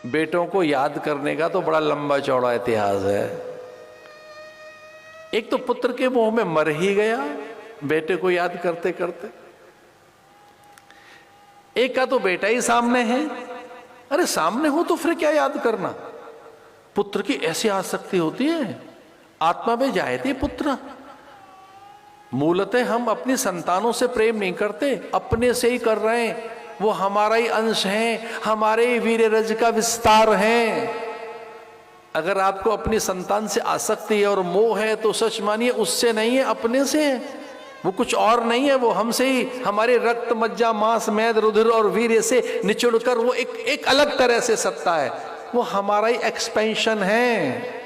बेटों को याद करने का तो बड़ा लंबा चौड़ा इतिहास है। एक तो पुत्र के मोह में मर ही गया बेटे को याद करते करते, एक का तो बेटा ही सामने है। अरे सामने हो तो फिर क्या याद करना। पुत्र की ऐसी आसक्ति होती है, आत्मा में जायते पुत्र। मूलतः हम अपनी संतानों से प्रेम नहीं करते, अपने से ही कर रहे हैं। वो हमारा ही अंश है, हमारे ही वीर्य रज का विस्तार है। अगर आपको अपनी संतान से आसक्ति है और मोह है तो सच मानिए उससे नहीं है, अपने से है। वो कुछ और नहीं है, वो हमसे ही, हमारे रक्त मज्जा मांस मैद रुधिर और वीर्य से निचुड़कर वो एक अलग तरह से सत्ता है। वो हमारा ही एक्सपेंशन है।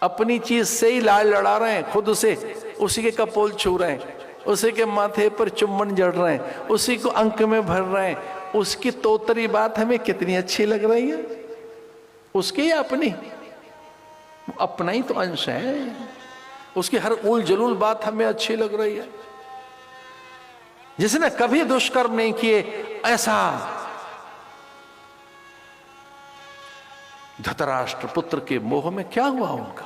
अपनी चीज से ही लाल लड़ा रहे हैं, खुद से उसी के कपोल छू रहे हैं, उसी के माथे पर चुम्बन जड़ रहे हैं, उसी को अंक में भर रहे हैं। उसकी तोतरी बात हमें कितनी अच्छी लग रही है, उसकी या अपनी? अपना ही तो अंश है। उसकी हर उल जलूल बात हमें अच्छी लग रही है। जिसने कभी दुष्कर्म नहीं किए, ऐसा धृतराष्ट्र पुत्र के मोह में क्या हुआ उनका?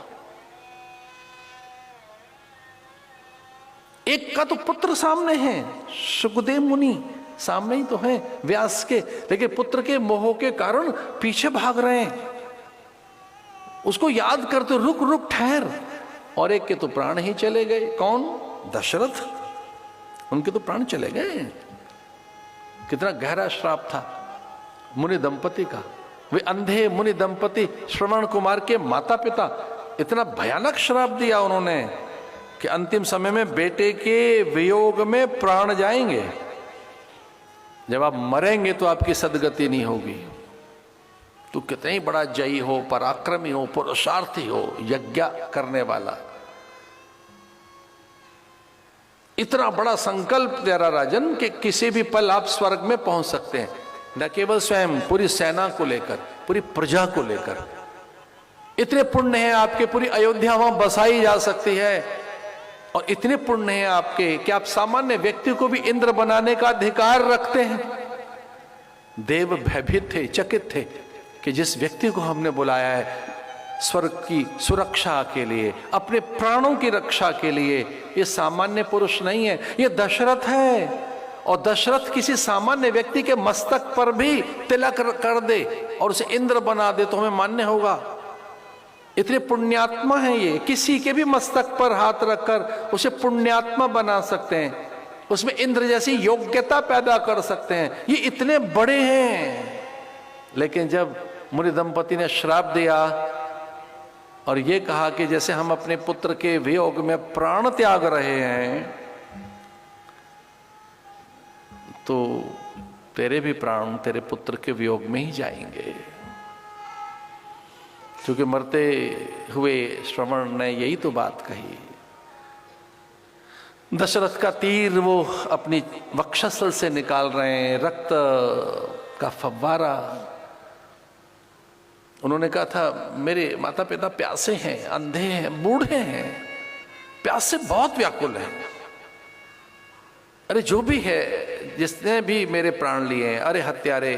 एक का तो पुत्र सामने है, सुखदेव मुनि सामने ही तो है व्यास के, लेकिन पुत्र के मोह के कारण पीछे भाग रहे हैं। उसको याद करते रुक रुक ठहर। और एक के तो प्राण ही चले गए। कौन? दशरथ। उनके तो प्राण चले गए। कितना गहरा श्राप था मुनि दंपति का। वे अंधे मुनि दंपति श्रवण कुमार के माता पिता, इतना भयानक श्राप दिया उन्होंने कि अंतिम समय में बेटे के वियोग में प्राण जाएंगे। जब आप मरेंगे तो आपकी सदगति नहीं होगी। तो कितना ही बड़ा जयी हो, पराक्रमी हो, पुरुषार्थी हो, यज्ञ करने वाला, इतना बड़ा संकल्प तेरा राजन कि किसी भी पल आप स्वर्ग में पहुंच सकते हैं। न केवल स्वयं, पूरी सेना को लेकर, पूरी प्रजा को लेकर। इतने पुण्य हैं आपके, पूरी अयोध्या वहां बसाई जा सकती है। और इतने पुण्य हैं आपके कि आप सामान्य व्यक्ति को भी इंद्र बनाने का अधिकार रखते हैं। देव भयभीत थे, चकित थे कि जिस व्यक्ति को हमने बुलाया है स्वर्ग की सुरक्षा के लिए, अपने प्राणों की रक्षा के लिए, ये सामान्य पुरुष नहीं है, ये दशरथ है। और दशरथ किसी सामान्य व्यक्ति के मस्तक पर भी तिलक कर दे और उसे इंद्र बना दे तो हमें मान्य होगा। इतने पुण्यात्मा है ये, किसी के भी मस्तक पर हाथ रखकर उसे पुण्यात्मा बना सकते हैं, उसमें इंद्र जैसी योग्यता पैदा कर सकते हैं। ये इतने बड़े हैं। लेकिन जब मुनि दंपति ने श्राप दिया और ये कहा कि जैसे हम अपने पुत्र के वियोग में प्राण त्याग रहे हैं, तो तेरे भी प्राण तेरे पुत्र के वियोग में ही जाएंगे। क्योंकि मरते हुए श्रवण ने यही तो बात कही। दशरथ का तीर वो अपनी वक्षस्थल से निकाल रहे हैं, रक्त का फव्वारा। उन्होंने कहा था मेरे माता पिता प्यासे हैं, अंधे हैं, बूढ़े हैं, प्यास से बहुत व्याकुल हैं। अरे जो भी है, जिसने भी मेरे प्राण लिए हैं, अरे हत्यारे,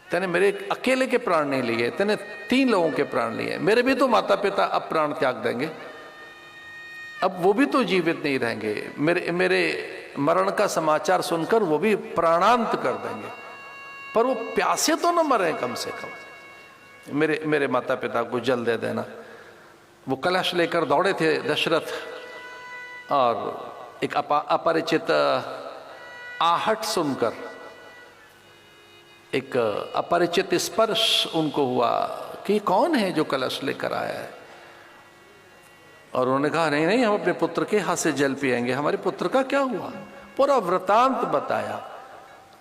तेने मेरे अकेले के प्राण नहीं लिए, तेने 3 लोगों के प्राण लिए। मेरे भी तो माता पिता अब प्राण त्याग देंगे, अब वो भी तो जीवित नहीं रहेंगे। मेरे मरण का समाचार सुनकर वो भी प्राणांत कर देंगे, पर वो प्यासे तो न मरे कम से कम। मेरे माता पिता को जल दे देना। वो कलश लेकर दौड़े थे दशरथ, और एक अपरिचित आहट सुनकर, एक अपरिचित स्पर्श उनको हुआ कि कौन है जो कलश लेकर आया है। और उन्होंने कहा नहीं नहीं, हम अपने पुत्र के हाथ से जल पिएंगे। हमारे पुत्र का क्या हुआ? पूरा वृतांत बताया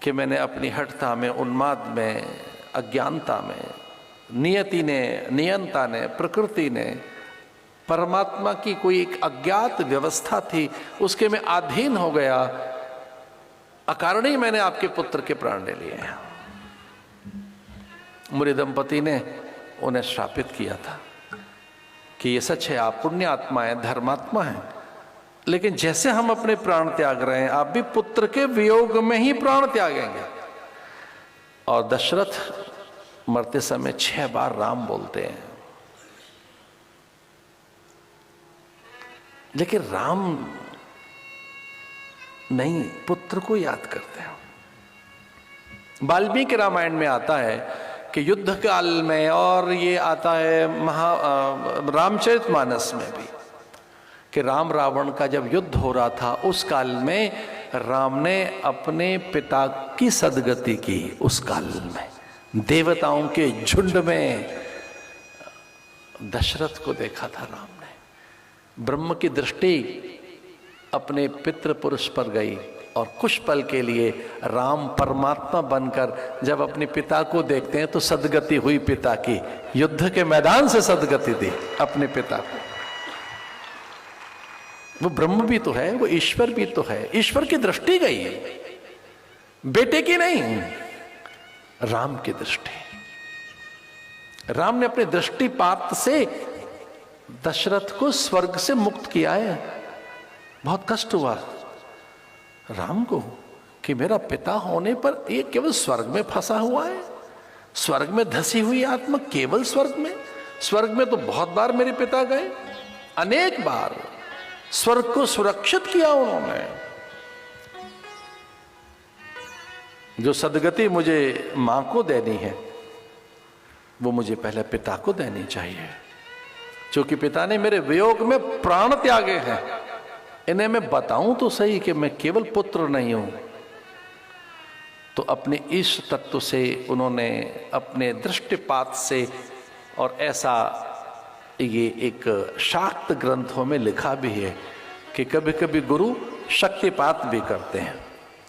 कि मैंने अपनी हठता में, उन्माद में, अज्ञानता में, नियति ने, नियंता ने, प्रकृति ने, परमात्मा की कोई एक अज्ञात व्यवस्था थी, उसके मैं अधीन हो गया। अकारण ही मैंने आपके पुत्र के प्राण ले लिए हैं। मुनि दंपति ने उन्हें श्रापित किया था कि ये सच है, आप पुण्य आत्मा है, धर्मात्मा है, लेकिन जैसे हम अपने प्राण त्याग रहे हैं, आप भी पुत्र के वियोग में ही प्राण त्यागेंगे। और दशरथ मरते समय 6 बार राम बोलते हैं, लेकिन राम नहीं, पुत्र को याद करते हैं। वाल्मीकि रामायण में आता है कि युद्ध काल में, और ये आता है रामचरितमानस में भी, कि राम रावण का जब युद्ध हो रहा था उस काल में राम ने अपने पिता की सदगति की। उस काल में देवताओं के झुंड में दशरथ को देखा था राम ने। ब्रह्म की दृष्टि अपने पितृ पुरुष पर गई और कुछ पल के लिए राम परमात्मा बनकर जब अपने पिता को देखते हैं तो सदगति हुई पिता की। युद्ध के मैदान से सदगति दी अपने पिता को। वो ब्रह्म भी तो है, वो ईश्वर भी तो है। ईश्वर की दृष्टि गई है, बेटे की नहीं, राम की दृष्टि। राम ने अपने दृष्टिपात से दशरथ को स्वर्ग से मुक्त किया है। बहुत कष्ट हुआ राम को कि मेरा पिता होने पर ये केवल स्वर्ग में फंसा हुआ है, स्वर्ग में धसी हुई आत्मा केवल स्वर्ग में। स्वर्ग में तो बहुत बार मेरे पिता गए, अनेक बार स्वर्ग को सुरक्षित किया उन्होंने। जो सदगति मुझे मां को देनी है वो मुझे पहले पिता को देनी चाहिए, क्योंकि पिता ने मेरे वियोग में प्राण त्यागे हैं। इन्हें मैं बताऊं तो सही कि मैं केवल पुत्र नहीं हूं। तो अपने इस तत्व से उन्होंने अपने दृष्टिपात से, और ऐसा ये एक शाक्त ग्रंथों में लिखा भी है कि कभी कभी गुरु शक्तिपात भी करते हैं,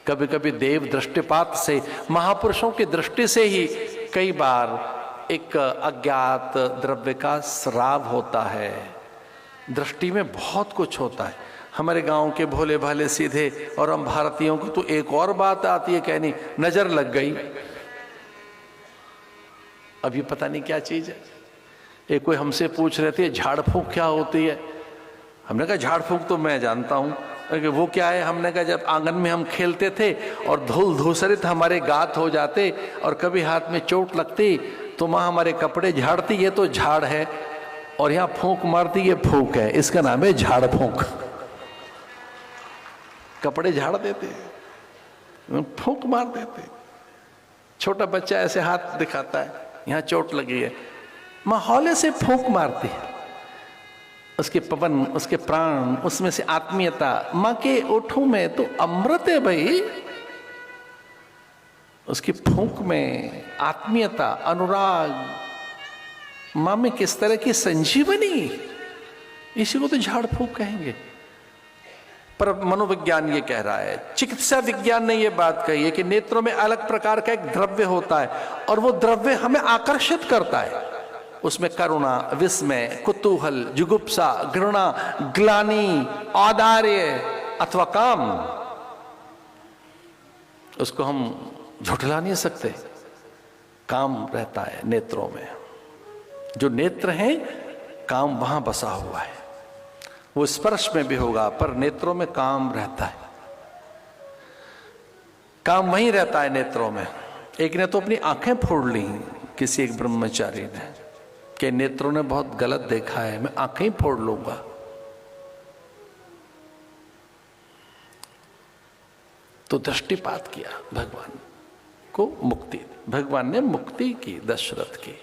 कभी कभी देव दृष्टिपात से, महापुरुषों की दृष्टि से ही कई बार एक अज्ञात द्रव्य का स्राव होता है। दृष्टि में बहुत कुछ होता है। हमारे गांव के भोले भाले सीधे और हम भारतीयों को तो एक और बात आती है कहनी, नजर लग गई। अभी पता नहीं क्या चीज है। एक कोई हमसे पूछ रहे थे झाड़ फूंक क्या होती है। हमने कहा झाड़ फूंक तो मैं जानता हूं, वो क्या है। हमने कहा जब आंगन में हम खेलते थे और धूल धूसरित हमारे गात हो जाते और कभी हाथ में चोट लगती तो माँ हमारे कपड़े झाड़ती, ये तो झाड़ है, और यहाँ फूंक मारती, ये फूंक है, इसका नाम है झाड़ फूंक। कपड़े झाड़ देते, फूंक मार देते। छोटा बच्चा ऐसे हाथ दिखाता है, यहाँ चोट लगी है, माँ हौले से फूंक मारती है। उसके पवन, उसके प्राण, उसमें से आत्मीयता, माँ के ओठों में तो अमृत है भाई। उसकी फूंक में आत्मीयता, अनुराग, माँ में किस तरह की संजीवनी, इसी को तो झाड़ फूंक कहेंगे। पर मनोविज्ञान ये कह रहा है, चिकित्सा विज्ञान ने ये बात कही है कि नेत्रों में अलग प्रकार का एक द्रव्य होता है और वो द्रव्य हमें आकर्षित करता है। उसमें करुणा, विस्मय, कुतूहल, जुगुप्सा, घृणा, ग्लानि, औदार्य अथवा काम, उसको हम झुठला नहीं सकते। काम रहता है नेत्रों में। जो नेत्र हैं, काम वहां बसा हुआ है। वो स्पर्श में भी होगा पर नेत्रों में काम रहता है। काम वहीं रहता है नेत्रों में। एक ने तो अपनी आंखें फोड़ ली, किसी एक ब्रह्मचारी ने, कि नेत्रों ने बहुत गलत देखा है, मैं आंखें ही फोड़ लूंगा। तो दृष्टिपात किया, भगवान को मुक्ति, भगवान ने मुक्ति की दशरथ की।